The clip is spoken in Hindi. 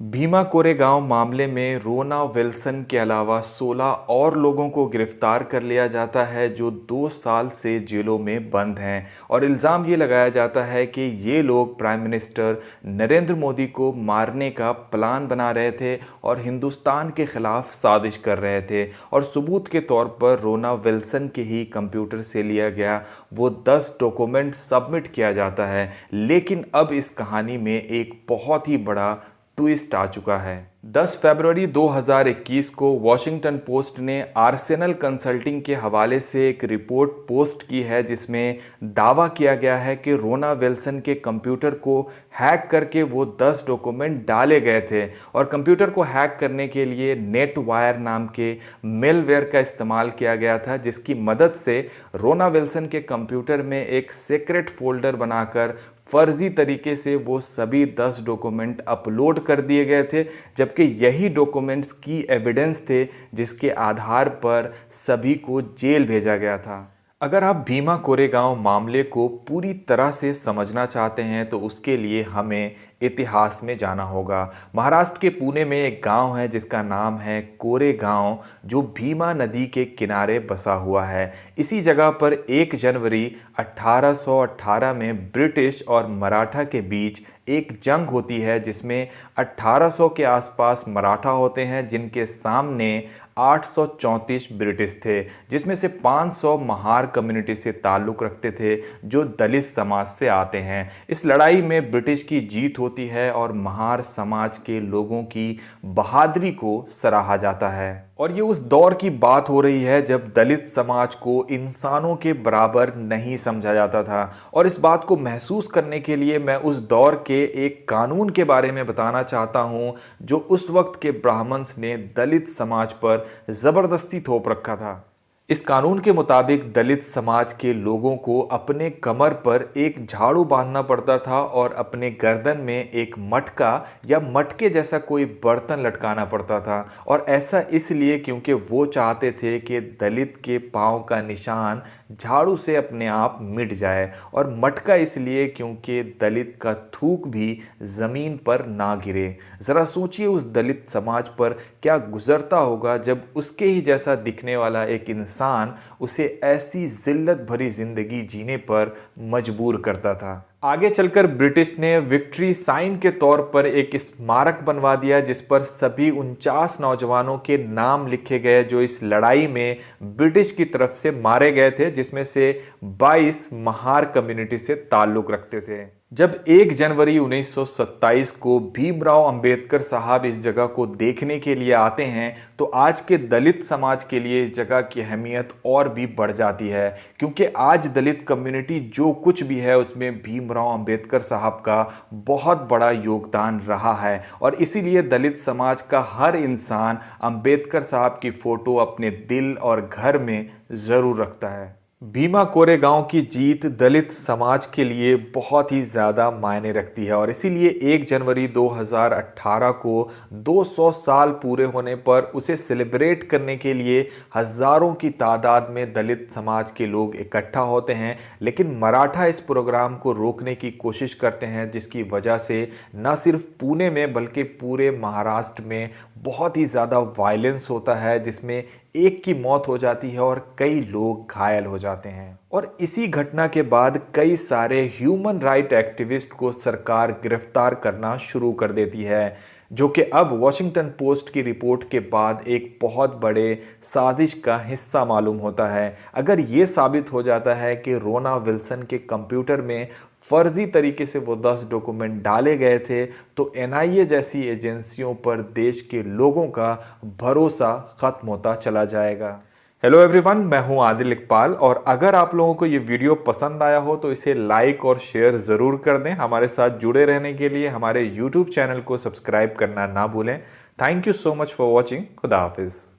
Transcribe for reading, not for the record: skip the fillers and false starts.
भीमा कोरेगांव मामले में रोना विल्सन के अलावा 16 और लोगों को गिरफ्तार कर लिया जाता है जो 2 साल से जेलों में बंद हैं और इल्ज़ाम ये लगाया जाता है कि ये लोग प्राइम मिनिस्टर नरेंद्र मोदी को मारने का प्लान बना रहे थे और हिंदुस्तान के खिलाफ साजिश कर रहे थे। और सबूत के तौर पर रोना विल्सन के ही कंप्यूटर से लिया गया वो 10 डॉक्यूमेंट सबमिट किया जाता है। लेकिन अब इस कहानी में एक बहुत ही बड़ा ट्विस्ट आ चुका है। 10 फरवरी 2021 को वॉशिंगटन पोस्ट ने आर्सेनल कंसल्टिंग के हवाले से एक रिपोर्ट पोस्ट की है जिसमें दावा किया गया है कि रोना विल्सन के कंप्यूटर को हैक करके वो 10 डॉक्यूमेंट डाले गए थे और कंप्यूटर को हैक करने के लिए नेट वायर नाम के मेलवेयर का इस्तेमाल किया गया था, जिसकी मदद से रोना विल्सन के कंप्यूटर में एक सीक्रेट फोल्डर बनाकर फर्जी तरीके से वो सभी 10 डॉक्यूमेंट अपलोड कर दिए गए थे, जबकि यही डॉक्यूमेंट्स की एविडेंस थे जिसके आधार पर सभी को जेल भेजा गया था। अगर आप भीमा कोरेगांव मामले को पूरी तरह से समझना चाहते हैं तो उसके लिए हमें इतिहास में जाना होगा। महाराष्ट्र के पुणे में एक गांव है जिसका नाम है कोरेगांव, जो भीमा नदी के किनारे बसा हुआ है। इसी जगह पर 1 जनवरी 1818 में ब्रिटिश और मराठा के बीच एक जंग होती है जिसमें 1800 के आसपास मराठा होते हैं जिनके सामने 834 ब्रिटिश थे, जिसमें से 500 महार कम्युनिटी से ताल्लुक़ रखते थे जो दलित समाज से आते हैं। इस लड़ाई में ब्रिटिश की जीत होती है और महार समाज के लोगों की बहादुरी को सराहा जाता है। और ये उस दौर की बात हो रही है जब दलित समाज को इंसानों के बराबर नहीं समझा जाता था। और इस बात को महसूस करने के लिए मैं उस दौर के एक कानून के बारे में बताना चाहता हूँ जो उस वक्त के ब्राह्मण्स ने दलित समाज पर ज़बरदस्ती थोप रखा था। इस कानून के मुताबिक दलित समाज के लोगों को अपने कमर पर एक झाड़ू बांधना पड़ता था और अपने गर्दन में एक मटका या मटके जैसा कोई बर्तन लटकाना पड़ता था। और ऐसा इसलिए क्योंकि वो चाहते थे कि दलित के पांव का निशान झाड़ू से अपने आप मिट जाए, और मटका इसलिए क्योंकि दलित का थूक भी ज़मीन पर ना गिरे। ज़रा सोचिए उस दलित समाज पर क्या गुजरता होगा जब उसके ही जैसा दिखने वाला एक इंसान उसे ऐसी जिल्लत भरी जिंदगी जीने पर मजबूर करता था। आगे चलकर ब्रिटिश ने विक्ट्री साइन के तौर पर एक स्मारक बनवा दिया जिस पर सभी 49 नौजवानों के नाम लिखे गए जो इस लड़ाई में ब्रिटिश की तरफ से मारे गए थे, जिसमें से 22 महार कम्युनिटी से ताल्लुक़ रखते थे। जब 1 जनवरी 1927 को भीमराव अंबेडकर साहब इस जगह को देखने के लिए आते हैं तो आज के दलित समाज के लिए इस जगह की अहमियत और भी बढ़ जाती है, क्योंकि आज दलित कम्युनिटी जो कुछ भी है उसमें भीमराव अंबेडकर साहब का बहुत बड़ा योगदान रहा है। और इसीलिए दलित समाज का हर इंसान अंबेडकर साहब की फ़ोटो अपने दिल और घर में ज़रूर रखता है। भीमा कोरेगांव की जीत दलित समाज के लिए बहुत ही ज़्यादा मायने रखती है और इसीलिए 1 जनवरी 2018 को 200 साल पूरे होने पर उसे सेलिब्रेट करने के लिए हज़ारों की तादाद में दलित समाज के लोग इकट्ठा होते हैं। लेकिन मराठा इस प्रोग्राम को रोकने की कोशिश करते हैं, जिसकी वजह से न सिर्फ पुणे में बल्कि पूरे महाराष्ट्र में बहुत ही ज़्यादा वायलेंस होता है, जिसमें एक की मौत हो जाती है और कई लोग घायल हो जाते हैं। और इसी घटना के बाद कई सारे ह्यूमन राइट एक्टिविस्ट को सरकार गिरफ्तार करना शुरू कर देती है, जो कि अब वॉशिंगटन पोस्ट की रिपोर्ट के बाद एक बहुत बड़े साजिश का हिस्सा मालूम होता है। अगर ये साबित हो जाता है कि रोना विल्सन के कंप्यूटर में फर्जी तरीके से वो 10 डॉक्यूमेंट डाले गए थे तो एनआईए जैसी एजेंसियों पर देश के लोगों का भरोसा ख़त्म होता चला जाएगा। हेलो एवरीवन, मैं हूं आदिल इकबाल और अगर आप लोगों को ये वीडियो पसंद आया हो तो इसे लाइक और शेयर ज़रूर कर दें। हमारे साथ जुड़े रहने के लिए हमारे यूट्यूब चैनल को सब्सक्राइब करना ना भूलें। Thank you so much for watching. खुदा हाफिज़।